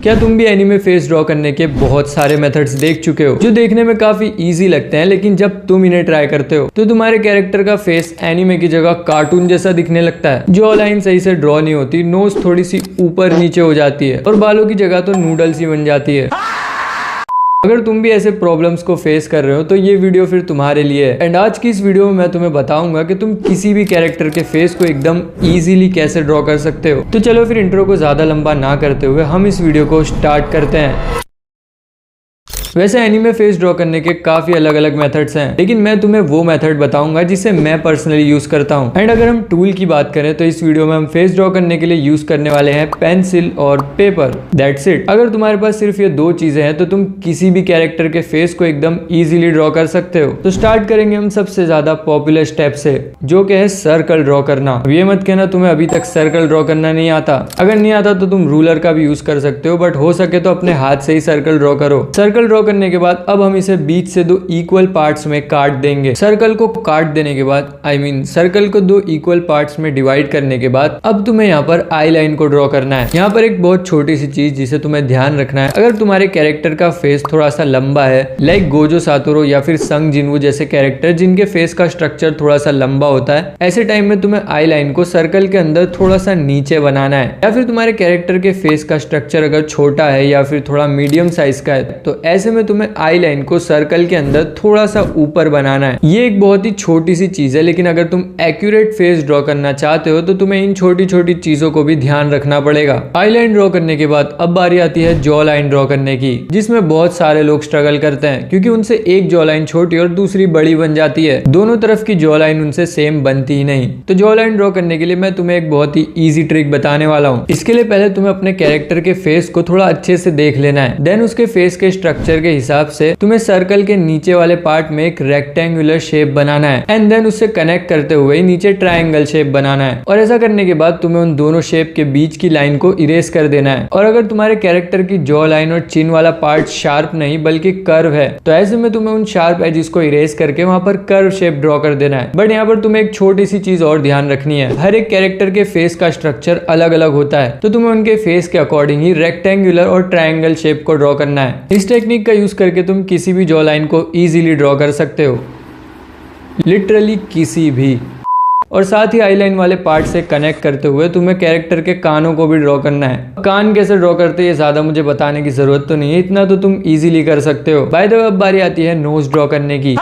क्या तुम भी एनीमे फेस ड्रॉ करने के बहुत सारे मेथड्स देख चुके हो जो देखने में काफी इजी लगते हैं, लेकिन जब तुम इन्हें ट्राई करते हो तो तुम्हारे कैरेक्टर का फेस एनीमे की जगह कार्टून जैसा दिखने लगता है। जॉ लाइन सही से ड्रॉ नहीं होती, नोज थोड़ी सी ऊपर नीचे हो जाती है और बालों की जगह तो नूडल्स ही बन जाती है। अगर तुम भी ऐसे प्रॉब्लम्स को फेस कर रहे हो तो ये वीडियो फिर तुम्हारे लिए है। एंड आज की इस वीडियो में मैं तुम्हें बताऊंगा कि तुम किसी भी कैरेक्टर के फेस को एकदम इजीली कैसे ड्रॉ कर सकते हो। तो चलो फिर इंट्रो को ज्यादा लंबा ना करते हुए हम इस वीडियो को स्टार्ट करते हैं। वैसे एनीमे फेस ड्रॉ करने के काफी अलग अलग मेथड्स हैं, लेकिन मैं तुम्हें वो मेथड बताऊंगा जिसे मैं पर्सनली यूज करता हूं। एंड अगर हम टूल की बात करें तो इस वीडियो में हम फेस ड्रॉ करने के लिए यूज करने वाले हैं पेंसिल और पेपर। That's it. अगर तुम्हारे पास सिर्फ ये दो चीजें हैं तो तुम किसी भी कैरेक्टर के फेस को एकदम इजीली ड्रॉ कर सकते हो। तो स्टार्ट करेंगे हम सबसे ज्यादा पॉपुलर स्टेप से, जो कि है सर्कल ड्रॉ करना। अब ये मत कहना तुम्हें अभी तक सर्कल ड्रॉ करना नहीं आता। अगर नहीं आता तो तुम रूलर का भी यूज कर सकते हो, बट हो सके तो अपने हाथ से ही सर्कल ड्रॉ करो। सर्कल ड्रॉ करने के बाद अब हम इसे बीच से दो इक्वल पार्ट्स में काट देंगे। सर्कल को काट देने के बाद सर्कल को दो इक्वल पार्ट्स में डिवाइड करने के बाद अब तुम्हें यहाँ पर आई लाइन को ड्रॉ करना है। यहाँ पर एक बहुत छोटी सी चीज जिसे तुम्हें ध्यान रखना है, अगर तुम्हारे कैरेक्टर का फेस थोड़ा सा लंबा है, लाइक गोजो सातोरो या फिर संग जिनवू जैसे कैरेक्टर जिनके फेस का स्ट्रक्चर थोड़ा सा लंबा होता है, ऐसे टाइम में तुम्हें आई लाइन को सर्कल के अंदर थोड़ा सा नीचे बनाना है। या फिर तुम्हारे कैरेक्टर के फेस का स्ट्रक्चर अगर छोटा है या फिर थोड़ा मीडियम साइज का है तो ऐसे में तुम्हें आई लाइन को सर्कल के अंदर थोड़ा सा ऊपर बनाना है। ये एक बहुत ही छोटी सी चीज है, लेकिन अगर तुम एक्यूरेट फेस ड्रॉ करना चाहते हो तो तुम्हें इन छोटी छोटी चीजों को भी ध्यान रखना पड़ेगा। आई लाइन ड्रॉ करने के बाद अब बारी आती है जॉ लाइन ड्रॉ करने की, जिसमें बहुत सारे लोग स्ट्रगल करते हैं क्योंकि उनसे एक जॉ लाइन छोटी और दूसरी बड़ी बन जाती है। दोनों तरफ की जॉ लाइन उनसे सेम बनती ही नहीं। तो जॉ लाइन ड्रॉ करने के लिए मैं तुम्हें एक बहुत ही इजी ट्रिक बताने वाला हूँ। इसके लिए पहले तुम्हें अपने कैरेक्टर के फेस को थोड़ा अच्छे से देख लेना है। देन उसके फेस के स्ट्रक्चर के हिसाब से तुम्हें सर्कल के नीचे वाले पार्ट में एक रेक्टेंगुलर शेप बनाना है एंड देन उससे कनेक्ट करते हुए नीचे ट्रायंगल शेप बनाना है। और ऐसा करने के बाद तुम्हें उन दोनों शेप के बीच की लाइन को इरेज कर देना है। और अगर तुम्हारे कैरेक्टर की जॉ लाइन और चिन वाला पार्ट शार्प नहीं बल्कि कर्व है तो ऐसे में तुम्हें उन शार्प एजेस को इरेज करके वहां पर कर्व शेप ड्रॉ कर देना है। बट यहाँ पर तुम्हें एक छोटी सी चीज और ध्यान रखनी है, हर एक कैरेक्टर के फेस का स्ट्रक्चर अलग अलग होता है, तो तुम्हें उनके फेस के अकॉर्डिंग ही रेक्टेंगुलर और ट्रायंगल शेप को ड्रॉ करना है। इस टेक्निक का यूज करके तुम किसी भी जॉ लाइन को इजीली ड्रॉ कर सकते हो, लिटरली किसी भी। और साथ ही आईलाइन वाले पार्ट से कनेक्ट करते हुए तुम्हें कैरेक्टर के कानों को भी ड्रॉ करना है। कान कैसे ड्रॉ करते हैं ये ज्यादा मुझे बताने की जरूरत तो नहीं है, इतना तो तुम इजीली कर सकते हो। बाय द वे अब बारी आती है नोज ड्रॉ करने की,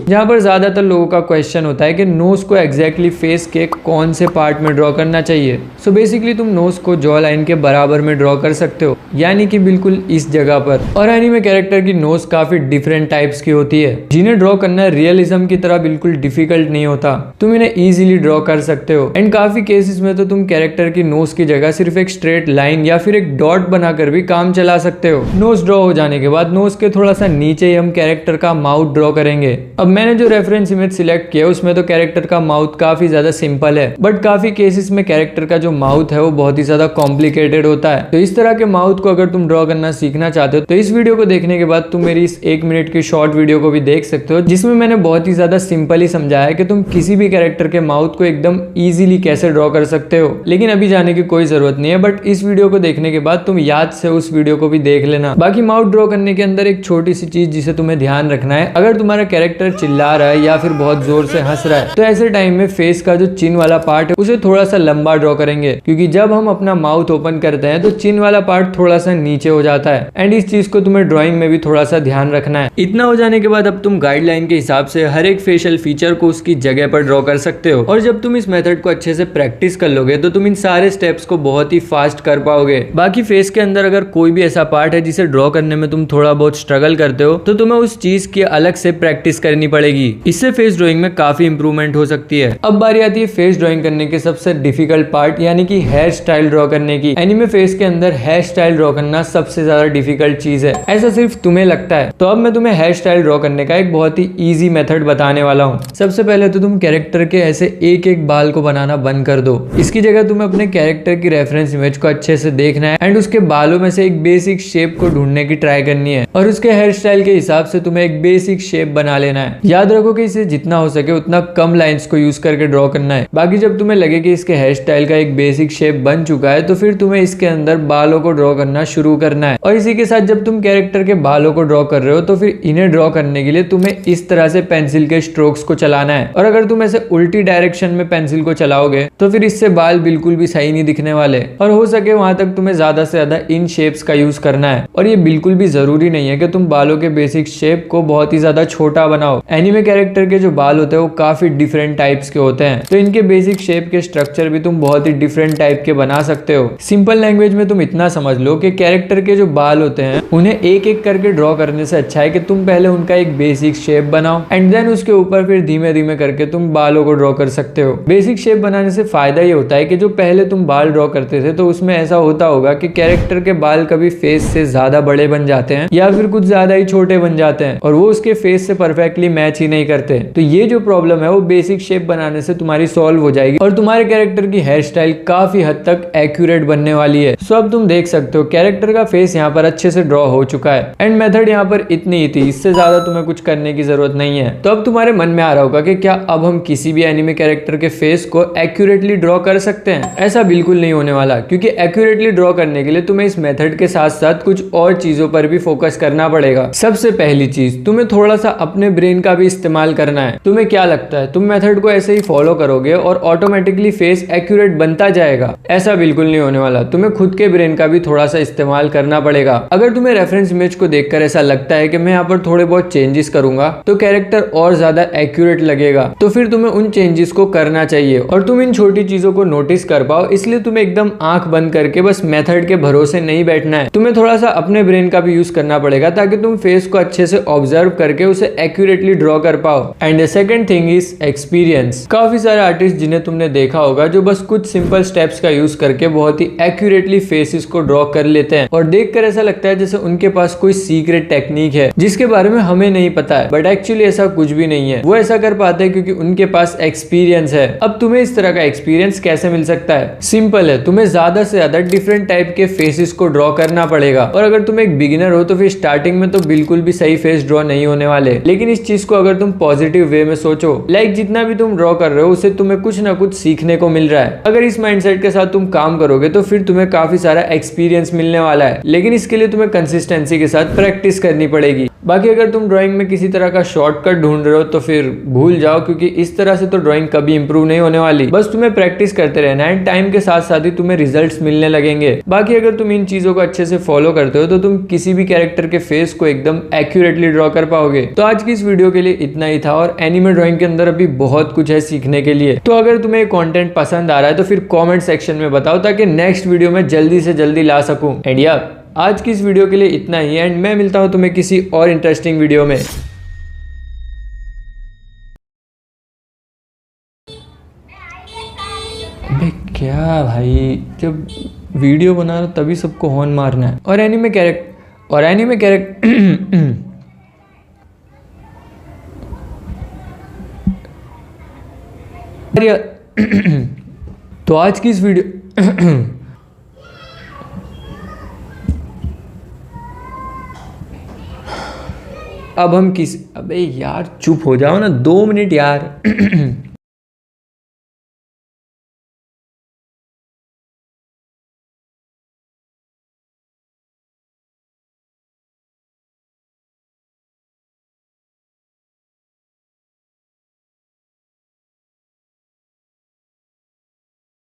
जहाँ पर ज्यादातर लोगों का क्वेश्चन होता है कि नोज को एग्जैक्टली फेस के कौन से पार्ट में ड्रॉ करना चाहिए। सो बेसिकली तुम नोज को जॉ लाइन के बराबर में ड्रॉ कर सकते हो, यानी कि बिल्कुल इस जगह पर। और एनीमे कैरेक्टर की नोज काफी डिफरेंट टाइप्स की होती है, जिन्हें ड्रॉ करना रियलिज्म की तरह बिल्कुल डिफिकल्ट नहीं होता। तुम इन्हें इजीली ड्रॉ कर सकते हो। एंड काफी केसेस में तो तुम कैरेक्टर की नोज की जगह सिर्फ एक स्ट्रेट लाइन या फिर एक डॉट बनाकर भी काम चला सकते हो। नोज ड्रॉ हो जाने के बाद नोज के थोड़ा सा नीचे ही हम कैरेक्टर का माउथ ड्रॉ करेंगे। अब मैंने जो रेफरेंस इमेज सिलेक्ट किया उसमें तो कैरेक्टर का माउथ काफी ज्यादा सिंपल है, बट काफी केसेस में कैरेक्टर का जो माउथ है वो बहुत ही ज्यादा कॉम्प्लिकेटेड होता है। तो इस तरह के माउथ को अगर तुम ड्रॉ करना सीखना चाहते हो तो इस वीडियो को देखने के बाद तुम मेरी इस 1 मिनट की शॉर्ट वीडियो को भी देख सकते हो, जिसमें मैंने बहुत ही ज्यादा सिंपली समझाया कि तुम किसी भी कैरेक्टर के माउथ को एकदम इजीली कैसे ड्रॉ कर सकते हो। लेकिन अभी जाने की कोई जरूरत नहीं है, बट इस वीडियो को देखने के बाद तुम याद से उस वीडियो को भी देख लेना। बाकी माउथ ड्रॉ करने के अंदर एक छोटी सी चीज जिसे तुम्हें ध्यान रखना है, अगर तुम्हारा कैरेक्टर चिल्ला रहा है या फिर बहुत जोर से हंस रहा है तो ऐसे टाइम में फेस का जो चिन वाला पार्ट है उसे थोड़ा सा लंबा ड्रॉ करेंगे, क्योंकि जब हम अपना माउथ ओपन करते हैं तो चिन वाला पार्ट थोड़ा सा नीचे हो जाता है। एंड इस चीज को तुम्हें ड्राइंग में भी थोड़ा सा ध्यान रखना है। इतना हो जाने के बाद अब तुम गाइडलाइन के हिसाब से हर एक फेशियल फीचर को उसकी जगह पर ड्रॉ कर सकते हो। और जब तुम इस मेथड को अच्छे से प्रैक्टिस कर लोगे तो तुम इन सारे स्टेप्स को बहुत ही फास्ट कर पाओगे। बाकी फेस के अंदर अगर कोई भी ऐसा पार्ट है जिसे ड्रॉ करने में तुम थोड़ा बहुत स्ट्रगल करते हो तो तुम्हें उस चीज की अलग से प्रैक्टिस करनी पड़ेगी। इससे फेस ड्रॉइंग में काफी इंप्रूवमेंट हो सकती है। अब बारी आती है फेस ड्राइंग करने के सबसे डिफिकल्ट पार्ट, यानी कि हेयर स्टाइल ड्रॉ करने की। एनीमे फेस के अंदर हेयर स्टाइल ड्रॉ करना सबसे ज्यादा डिफिकल्ट चीज है, ऐसा सिर्फ तुम्हें लगता है। तो अब मैं तुम्हें हेयर स्टाइल ड्रॉ करने का एक बहुत ही इजी मेथड बताने वाला हूँ। सबसे पहले तो तुम कैरेक्टर के ऐसे एक एक बाल को बनाना बंद कर दो। इसकी जगह तुम्हें अपने कैरेक्टर की रेफरेंस इमेज को अच्छे से देखना है एंड उसके बालों में से एक बेसिक शेप को ढूंढने की ट्राई करनी है और उसके हेयर स्टाइल के हिसाब से तुम्हें एक बेसिक शेप बना लेना है। याद रखो कि इसे जितना हो सके उतना कम लाइंस को यूज करके ड्रॉ करना है। बाकी जब तुम्हें लगे कि इसके हेयर स्टाइल का एक बेसिक शेप बन चुका है तो फिर तुम्हें इसके अंदर बालों को ड्रॉ करना शुरू करना है। और इसी के साथ जब तुम कैरेक्टर के बालों को ड्रॉ कर रहे हो तो फिर इन्हें ड्रॉ करने के लिए तुम्हें इस तरह से पेंसिल के स्ट्रोक्स को चलाना है। और अगर तुम ऐसे उल्टी डायरेक्शन में पेंसिल को चलाओगे तो फिर इससे बाल बिल्कुल भी सही नहीं दिखने वाले, और हो सके वहां तक तुम्हें ज्यादा से ज्यादा इन शेप्स का यूज करना है। और ये बिल्कुल भी जरूरी नहीं है कि तुम बालों के बेसिक शेप को बहुत ही ज्यादा छोटा बनाओ। एनिमे कैरेक्टर के जो बाल होते हैं वो काफी डिफरेंट टाइप्स के होते हैं, तो इनके बेसिक शेप के स्ट्रक्चर भी तुम बहुत ही डिफरेंट टाइप के बना सकते हो। सिंपल लैंग्वेज में तुम इतना समझ लो कि कैरेक्टर के जो बाल होते हैं उन्हें एक एक करके ड्रॉ करने से अच्छा है कि तुम पहले उनका एक बेसिक शेप बनाओ एंड देन उसके ऊपर फिर धीमे धीमे करके तुम बालों को ड्रॉ कर सकते हो। बेसिक शेप बनाने से फायदा ये होता है कि जो पहले तुम बाल ड्रॉ करते थे तो उसमें ऐसा होता होगा कि कैरेक्टर के बाल कभी फेस से ज्यादा बड़े बन जाते हैं या फिर कुछ ज्यादा ही छोटे बन जाते हैं और वो उसके फेस से परफेक्टली मैच ही नहीं करते। तो ये जो प्रॉब्लम है वो बेसिक शेप बनाने से तुम्हारी सॉल्व हो जाएगी और तुम्हारे कैरेक्टर की हेयर स्टाइल काफी हद तक एक्यूरेट बनने वाली है। सो अब तुम देख सकते हो कैरेक्टर का फेस यहाँ पर अच्छे से ड्रॉ हो चुका है एंड मेथड यहाँ पर इतनी ही थी, इससे ज्यादा तुम्हें कुछ करने की जरूरत नहीं है। तो अब तुम्हारे मन में आ रहा होगा कि क्या अब हम किसी भी एनिमे कैरेक्टर के फेस को एक्यूरेटली ड्रॉ कर सकते हैं? ऐसा बिल्कुल नहीं होने वाला, क्योंकि एक्यूरेटली ड्रॉ करने के लिए तुम्हें इस मेथड के साथ साथ कुछ और चीजों पर भी फोकस करना पड़ेगा। सबसे पहली चीज, तुम्हें थोड़ा सा अपने ब्रेन का भी इस्तेमाल करना है। तुम्हें क्या लगता है तुम मेथड को ऐसे ही फॉलो करोगे और ऑटोमेटिकली फेस एक्यूरेट बनता जाएगा? ऐसा बिल्कुल नहीं होने वाला, तुम्हें खुद के ब्रेन का भी थोड़ा सा इस्तेमाल करना पड़ेगा। अगर तुम्हें रेफरेंस इमेज को देखकर ऐसा लगता है कि मैं यहाँ पर थोड़े बहुत चेंजेस करूंगा तो कैरेक्टर और ज्यादा एक्यूरेट लगेगा, तो फिर तुम्हें उन चेंजेस को करना चाहिए और तुम इन छोटी चीजों को नोटिस कर पाओ। इसलिए तुम्हें एकदम आंख बंद करके बस मेथड के भरोसे नहीं बैठना है, तुम्हें थोड़ा सा अपने ब्रेन का भी यूज करना पड़ेगा ताकि तुम फेस को अच्छे से ऑब्जर्व करके उसे एक्यूरेटली ड्रॉ कर पाओ। And the second thing is experience. काफी सारे आर्टिस्ट जिन्हें तुमने देखा होगा जो बस कुछ सिंपल स्टेप्स का यूज करके बहुत ही एक्यूरेटली फेसेस को ड्रॉ कर लेते हैं और देखकर ऐसा लगता है जैसे उनके पास कोई सीक्रेट टेक्निक है जिसके बारे में हमें नहीं पता है, बट एक्चुअली ऐसा कुछ भी नहीं है। वो ऐसा कर पाते हैं क्योंकि उनके पास एक्सपीरियंस है। अब तुम्हें इस तरह का एक्सपीरियंस कैसे मिल सकता है? सिंपल है, तुम्हें ज्यादा से ज्यादा डिफरेंट टाइप के फेसेस को ड्रॉ करना पड़ेगा। और अगर तुम एक बिगिनर हो तो फिर स्टार्टिंग में तो बिल्कुल भी सही फेस ड्रॉ नहीं होने वाले, लेकिन इस चीज को अगर तुम पॉजिटिव वे में सोचो, लाइक जितना भी तुम ड्रॉ कर रहे हो उससे तुम्हें कुछ ना कुछ सीखने को मिल रहा है। अगर इस माइंडसेट के साथ तुम काम करोगे तो फिर तुम्हें काफी सारा एक्सपीरियंस मिलने वाला है, लेकिन इसके लिए तुम्हें कंसिस्टेंसी के साथ प्रैक्टिस करनी पड़ेगी। बाकी अगर तुम ड्राइंग में किसी तरह का शॉर्टकट ढूंढ रहे हो तो फिर भूल जाओ, क्योंकि इस तरह से तो ड्राइंग कभी इंप्रूव नहीं होने वाली। बस तुम्हें प्रैक्टिस करते रहना है, टाइम के साथ साथ ही तुम्हें रिजल्ट्स मिलने लगेंगे। बाकी अगर तुम इन चीजों को अच्छे से फॉलो करते हो तो तुम किसी भी कैरेक्टर के फेस को एकदम एक्यूरेटली ड्रॉ कर पाओगे। तो आज की इस वीडियो के लिए इतना ही था और एनिमे ड्राइंग के अंदर अभी बहुत कुछ है सीखने के लिए। तो अगर तुम्हें कंटेंट पसंद आ रहा है तो फिर कमेंट सेक्शन में बताओ ताकि नेक्स्ट वीडियो में जल्दी से जल्दी ला सकूं। एंड या आज की इस वीडियो के लिए इतना ही एंड मैं मिलता हूं तुम्हें किसी और इंटरेस्टिंग वीडियो में। अबे क्या भाई, जब वीडियो बना रहा तभी सबको हॉर्न मारना है। और एनीमे कैरेक्टर तो आज की इस वीडियो अब हम अबे यार चुप हो जाओ ना 2 मिनट यार।